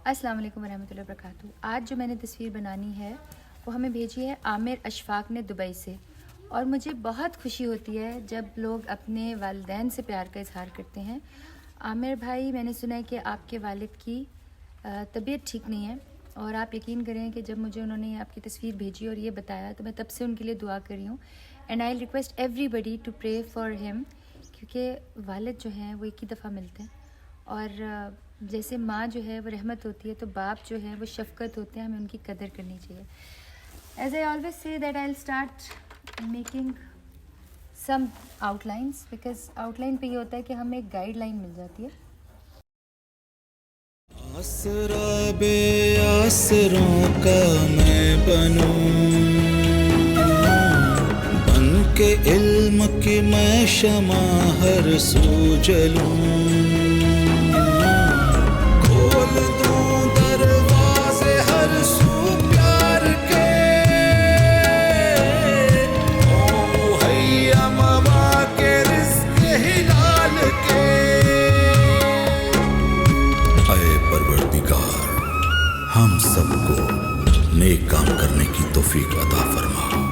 السلام علیکم ورحمۃ اللہ وبرکاتہ۔ آج جو میں نے تصویر بنانی ہے وہ ہمیں بھیجی ہے عامر اشفاق نے دبئی سے، اور مجھے بہت خوشی ہوتی ہے جب لوگ اپنے والدین سے پیار کا اظہار کرتے ہیں۔ عامر بھائی، میں نے سنا ہے کہ آپ کے والد کی طبیعت ٹھیک نہیں ہے، اور آپ یقین کریں کہ جب مجھے انہوں نے آپ کی تصویر بھیجی اور یہ بتایا تو میں تب سے ان کے لیے دعا کر رہی ہوں، and I request everybody to pray for him, کیونکہ والد جو ہیں وہ ایک ہی دفعہ ملتے ہیں، اور جیسے ماں جو ہے وہ رحمت ہوتی ہے تو باپ جو ہے وہ شفقت ہوتے ہیں، ہمیں ان کی قدر کرنی چاہیے۔ As I always say that I will start making some out lines, because out line پہ یہ ہوتا ہے کہ ہمیں ایک گائیڈ لائن مل جاتی ہے۔ آسرا بے آسروں کا میں بنوں، بن کے علم کی میں شمع ہر سو جلوں، کھول دوں دروازے ہر سو پیار کے، ہوں مہیا مواقع رزق ہلال کے۔ اے پروردگار، ہم سب کو نیک کام کرنے کی توفیق عطا فرما۔